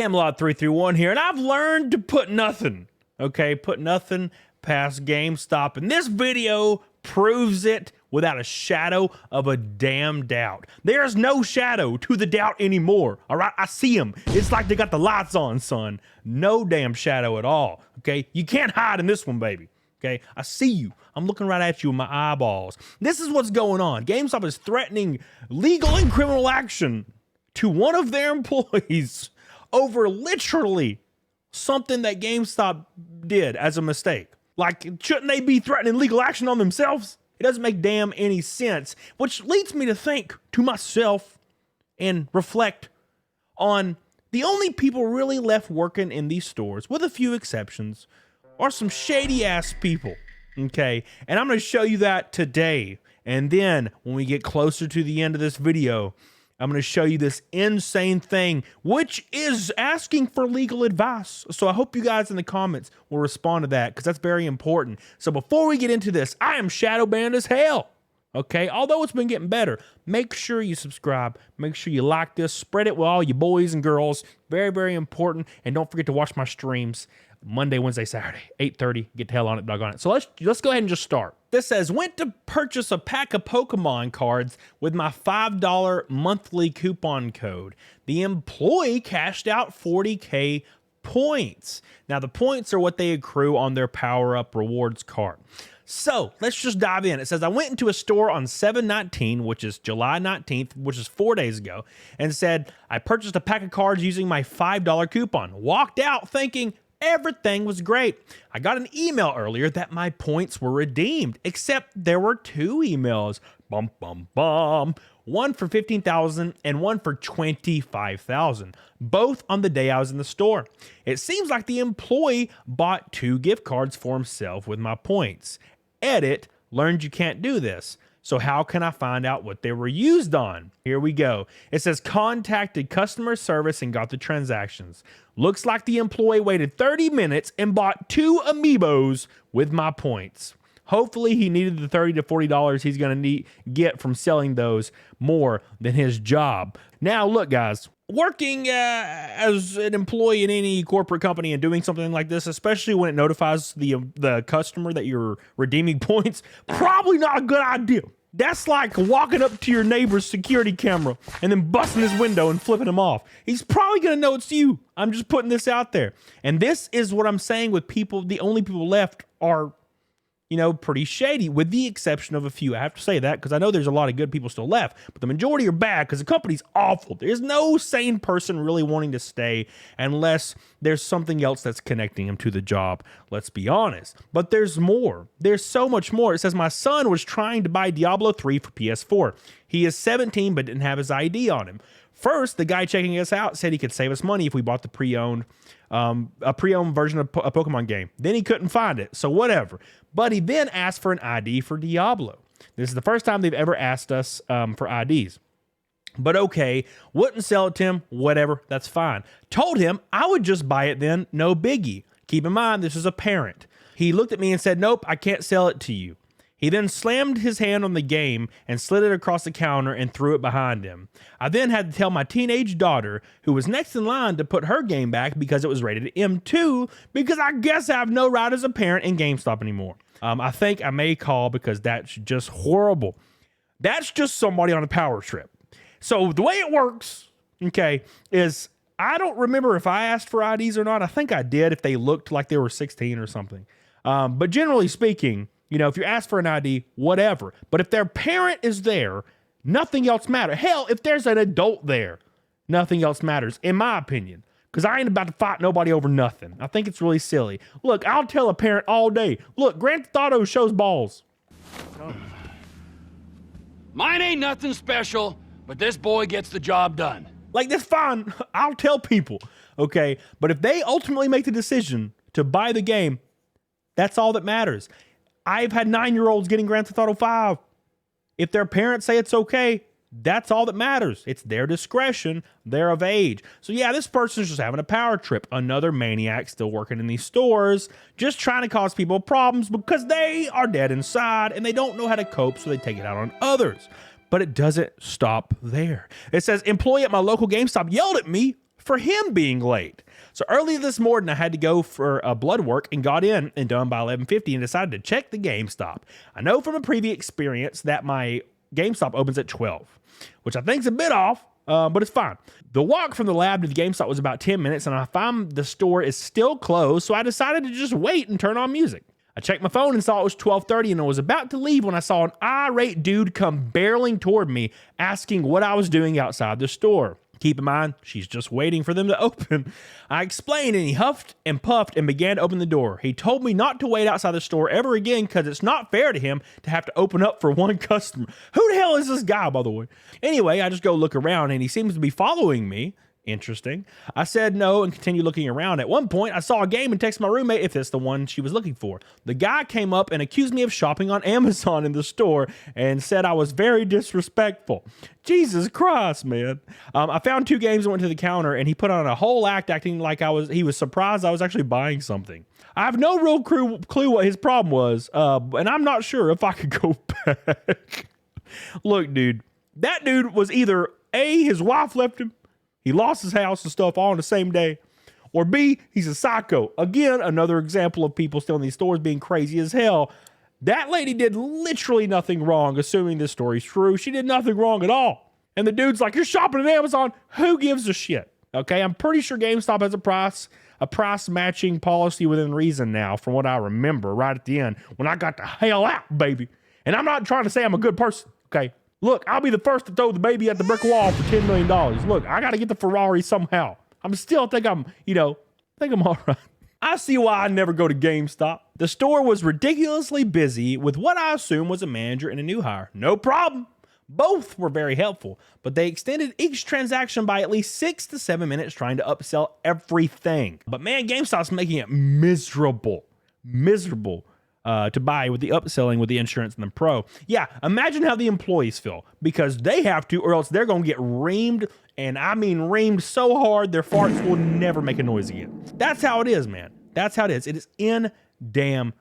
Camelot 331 here, and I've learned to put nothing, okay? Put nothing past GameStop, and this video proves it without a shadow of a damn doubt. There's no shadow to the doubt anymore, all right? I see them. It's like they got the lights on, son. No damn shadow at all, okay? You can't hide in this one, baby, okay? I see you. I'm looking right at you with my eyeballs. This is what's going on. GameStop is threatening legal and criminal action to one of their employees over literally something that GameStop did as a mistake. Like, shouldn't they be threatening legal action on themselves? It doesn't make damn any sense, which leads me to think to myself and reflect on the only people really left working in these stores, with a few exceptions, are some shady ass people, okay? And I'm gonna show you that today. And then when we get closer to the end of this video, I'm going to show you this insane thing, which is asking for legal advice. So I hope you guys in the comments will respond to that, because that's very important. So before we get into this, I am shadow banned as hell. Okay, although it's been getting better, make sure you subscribe. Make sure you like this. Spread it with all you boys and girls. Very, very important. And don't forget to watch my streams Monday, Wednesday, Saturday, 8:30. Get the hell on it, doggone it. So let's go ahead and just start. This says, went to purchase a pack of Pokemon cards with my $5 monthly coupon code. The employee cashed out 40K points. Now, the points are what they accrue on their power-up rewards card. So let's just dive in. It says, I went into a store on 7/19, which is July 19th, which is 4 days ago, and said, I purchased a pack of cards using my $5 coupon. Walked out thinking everything was great. I got an email earlier that my points were redeemed, except there were two emails. Bum, bum, bum. One for 15,000 and one for 25,000, both on the day I was in the store. It seems like the employee bought two gift cards for himself with my points. Edit, learned you can't do this. So how can I find out what they were used on? Here we go. It says contacted customer service and got the transactions. Looks like the employee waited 30 minutes and bought two amiibos with my points. Hopefully he needed the $30 to $40 he's going to get from selling those more than his job. Now look, guys, working as an employee in any corporate company and doing something like this, especially when it notifies the customer that you're redeeming points, probably not a good idea. That's like walking up to your neighbor's security camera and then busting his window and flipping him off. He's probably going to know it's you. I'm just putting this out there. And this is what I'm saying with people. The only people left are, you know, pretty shady, with the exception of a few. I have to say that because I know there's a lot of good people still left, but the majority are bad because the company's awful. There's no sane person really wanting to stay unless there's something else that's connecting them to the job. Let's be honest. But there's more. There's so much more. It says my son was trying to buy Diablo 3 for PS4. He is 17 but didn't have his ID on him. First, the guy checking us out said he could save us money if we bought the pre-owned version of a Pokemon game. Then he couldn't find it, so whatever. But he then asked for an ID for Diablo. This is the first time they've ever asked us for IDs. But okay, wouldn't sell it to him, whatever, that's fine. Told him I would just buy it then, no biggie. Keep in mind, this is a parent. He looked at me and said, nope, I can't sell it to you. He then slammed his hand on the game and slid it across the counter and threw it behind him. I then had to tell my teenage daughter, who was next in line, to put her game back because it was rated M2, because I guess I have no right as a parent in GameStop anymore. I think I may call because that's just horrible. That's just somebody on a power trip. So the way it works, okay, is I don't remember if I asked for IDs or not. I think I did if they looked like they were 16 or something. But generally speaking, you know, if you ask for an ID, whatever. But if their parent is there, nothing else matters. Hell, if there's an adult there, nothing else matters, in my opinion. Because I ain't about to fight nobody over nothing. I think it's really silly. Look, I'll tell a parent all day, look, Grand Theft Auto shows balls. Mine ain't nothing special, but this boy gets the job done. Like, that's fine. I'll tell people, okay? But if they ultimately make the decision to buy the game, that's all that matters. I've had 9-year-olds getting Grand Theft Auto 5. If their parents say it's okay, that's all that matters. It's their discretion. They're of age. So yeah, this person's just having a power trip. Another maniac still working in these stores, just trying to cause people problems because they are dead inside and they don't know how to cope, so they take it out on others. But it doesn't stop there. It says, employee at my local GameStop yelled at me for him being late. So early this morning, I had to go for blood work and got in and done by 11:50 and decided to check the GameStop. I know from a previous experience that my GameStop opens at 12, which I think is a bit off, but it's fine. The walk from the lab to the GameStop was about 10 minutes, and I found the store is still closed, so I decided to just wait and turn on music. I checked my phone and saw it was 12:30, and I was about to leave when I saw an irate dude come barreling toward me, asking what I was doing outside the store. Keep in mind, she's just waiting for them to open. I explained, and he huffed and puffed and began to open the door. He told me not to wait outside the store ever again because it's not fair to him to have to open up for one customer. Who the hell is this guy, by the way? Anyway, I just go look around, and he seems to be following me. Interesting. I said no and continued looking around. At one point, I saw a game and texted my roommate if it's the one she was looking for. The guy came up and accused me of shopping on Amazon in the store and said I was very disrespectful. Jesus Christ, man. I found 2 games and went to the counter, and he put on a whole act acting like he was surprised I was actually buying something. I have no real clue what his problem was, and I'm not sure if I could go back. Look, dude, that dude was either A, his wife left him, he lost his house and stuff all in the same day, or B, he's a psycho. Again, another example of people still in these stores being crazy as hell. That lady did literally nothing wrong, assuming this story's true. She did nothing wrong at all. And the dude's like, you're shopping at Amazon. Who gives a shit? Okay, I'm pretty sure GameStop has a price matching policy within reason now, from what I remember right at the end, when I got the hell out, baby. And I'm not trying to say I'm a good person, okay? Look, I'll be the first to throw the baby at the brick wall for $10 million. Look, I got to get the Ferrari somehow. I'm all right. I see why I never go to GameStop. The store was ridiculously busy with what I assume was a manager and a new hire. No problem. Both were very helpful, but they extended each transaction by at least 6 to 7 minutes trying to upsell everything. But man, GameStop's making it miserable to buy with the upselling with the insurance and the pro. Yeah, imagine how the employees feel because they have to, or else they're going to get reamed, and I mean reamed so hard their farts will never make a noise again. That's how it is, man. That's how it is. It is insane.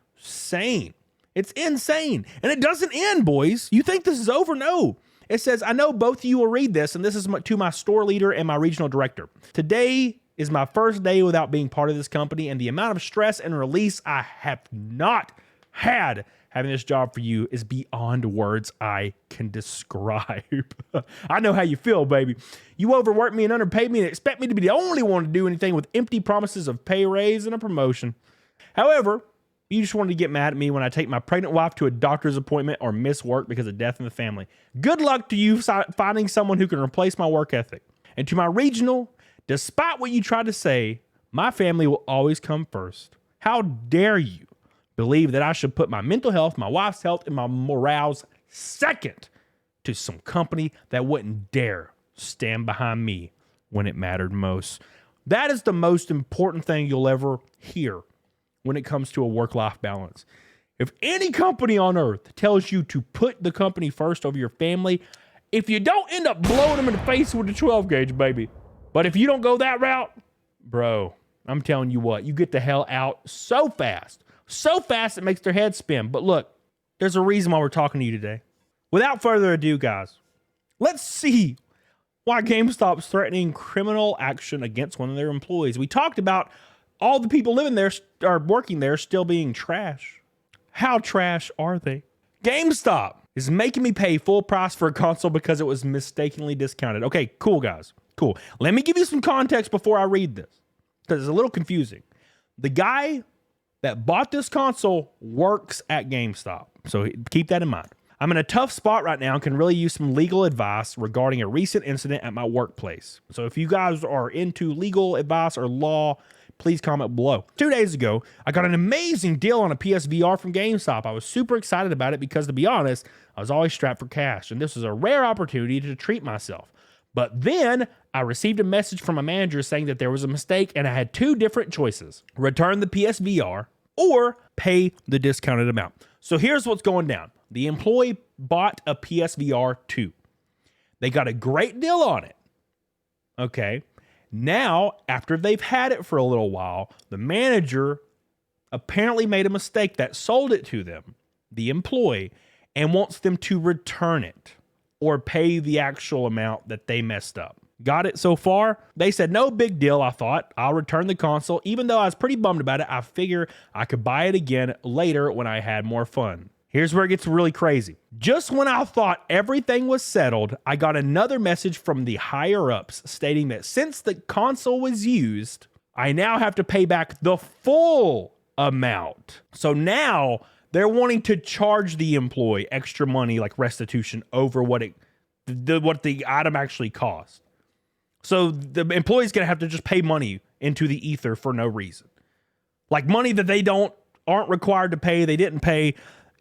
It's insane. And it doesn't end, boys. You think this is over? No. It says, I know both of you will read this, and this is to my store leader and my regional director. Today is my first day without being part of this company, and the amount of stress and release I have not had having this job for you is beyond words I can describe. I know how you feel, baby. You overwork me and underpaid me and expect me to be the only one to do anything with empty promises of pay raise and a promotion. However, you just wanted to get mad at me when I take my pregnant wife to a doctor's appointment or miss work because of death in the family. Good luck to you finding someone who can replace my work ethic. And to my regional, despite what you tried to say, my family will always come first. How dare you believe that I should put my mental health, my wife's health, and my morals second to some company that wouldn't dare stand behind me when it mattered most. That is the most important thing you'll ever hear when it comes to a work-life balance. If any company on earth tells you to put the company first over your family, if you don't end up blowing them in the face with the 12 gauge, baby. But if you don't go that route, bro, I'm telling you what, you get the hell out so fast it makes their head spin. But look, there's a reason why we're talking to you today. Without further ado, guys, let's see why GameStop's threatening criminal action against one of their employees. We talked about all the people living there or working there still being trash. How trash are they? GameStop is making me pay full price for a console because it was mistakenly discounted. Okay, cool, guys. Cool. Let me give you some context before I read this because it's a little confusing. The guy that bought this console works at GameStop, so keep that in mind. I'm in a tough spot right now and can really use some legal advice regarding a recent incident at my workplace. So if you guys are into legal advice or law, please comment below. 2 days ago, I got an amazing deal on a PSVR from GameStop. I was super excited about it because, to be honest, I was always strapped for cash, and this was a rare opportunity to treat myself. But then I received a message from my manager saying that there was a mistake and I had 2 different choices: return the PSVR or pay the discounted amount. So here's what's going down. The employee bought a PSVR 2. They got a great deal on it. Okay. Now, after they've had it for a little while, the manager apparently made a mistake that sold it to them, the employee, and wants them to return it or pay the actual amount that they messed up. Got it so far? They said, no big deal. I thought I'll return the console. Even though I was pretty bummed about it, I figure I could buy it again later when I had more fun. Here's where it gets really crazy. Just when I thought everything was settled, I got another message from the higher ups stating that since the console was used, I now have to pay back the full amount. So now they're wanting to charge the employee extra money, like restitution, over what the item actually cost. So the employee's gonna have to just pay money into the ether for no reason, like money that they aren't required to pay. They didn't pay.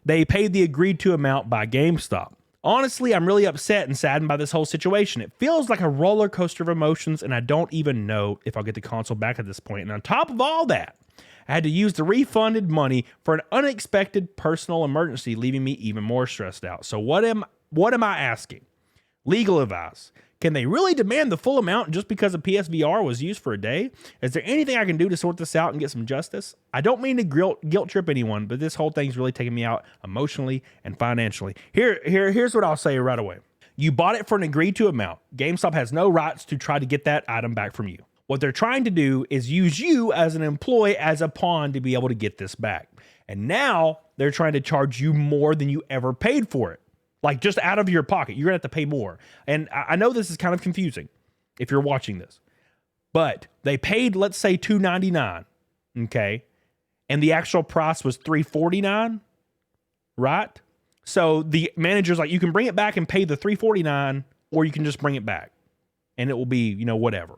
They paid the agreed to amount by GameStop. Honestly, I'm really upset and saddened by this whole situation. It feels like a roller coaster of emotions, and I don't even know if I'll get the console back at this point. And on top of all that, I had to use the refunded money for an unexpected personal emergency, leaving me even more stressed out. So what am I asking? Legal advice. Can they really demand the full amount just because a PSVR was used for a day? Is there anything I can do to sort this out and get some justice? I don't mean to guilt trip anyone, but this whole thing's really taking me out emotionally and financially. Here's what I'll say right away. You bought it for an agreed to amount. GameStop has no rights to try to get that item back from you. What they're trying to do is use you as an employee as a pawn to be able to get this back. And now they're trying to charge you more than you ever paid for it. Like just out of your pocket, you're gonna have to pay more. And I know this is kind of confusing if you're watching this, but they paid, let's say $299, okay? And the actual price was $349, right? So the manager's like, you can bring it back and pay the $349, or you can just bring it back and it will be, whatever.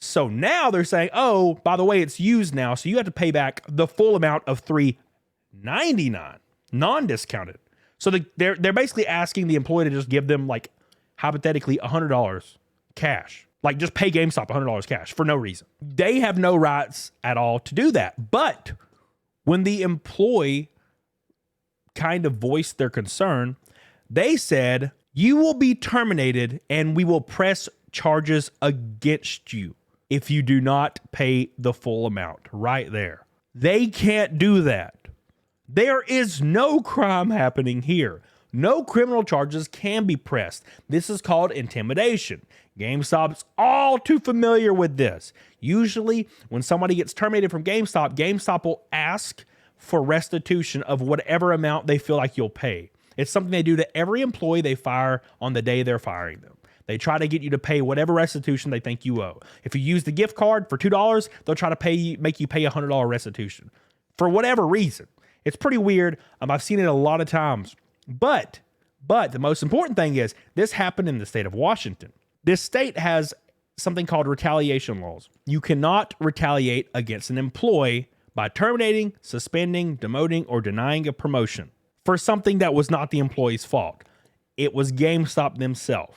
So now they're saying, oh, by the way, it's used now. So you have to pay back the full amount of $399, non-discounted. So they're basically asking the employee to just give them, like, hypothetically $100 cash. Like, just pay GameStop $100 cash for no reason. They have no rights at all to do that. But when the employee kind of voiced their concern, they said, you will be terminated and we will press charges against you if you do not pay the full amount. Right there. They can't do that. There is no crime happening here. No criminal charges can be pressed. This is called intimidation. GameStop's all too familiar with this. Usually, when somebody gets terminated from GameStop, GameStop will ask for restitution of whatever amount they feel like you'll pay. It's something they do to every employee they fire on the day they're firing them. They try to get you to pay whatever restitution they think you owe. If you use the gift card for $2, they'll try to make you pay $100 restitution for whatever reason. It's pretty weird. I've seen it a lot of times. But the most important thing is this happened in the state of Washington. This state has something called retaliation laws. You cannot retaliate against an employee by terminating, suspending, demoting, or denying a promotion for something that was not the employee's fault. It was GameStop themselves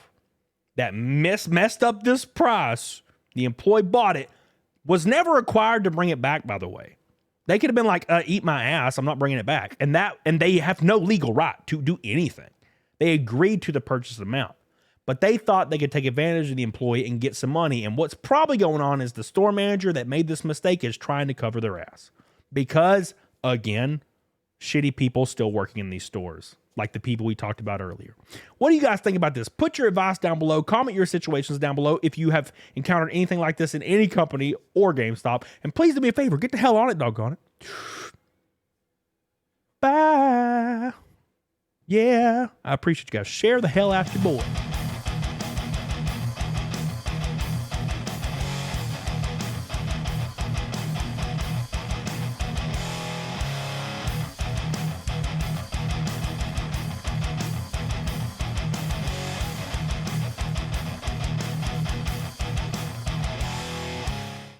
that messed up this price. The employee bought it, was never required to bring it back, by the way. They could have been like, eat my ass, I'm not bringing it back. And they have no legal right to do anything. They agreed to the purchase amount, but they thought they could take advantage of the employee and get some money. And what's probably going on is the store manager that made this mistake is trying to cover their ass. Because, again, shitty people still working in these stores, like the people we talked about earlier. What do you guys think about this? Put your advice down below. Comment your situations down below if you have encountered anything like this in any company or GameStop. And please do me a favor, get the hell on it, doggone it. Bye. Yeah, I appreciate you guys. Share the hell out your boy.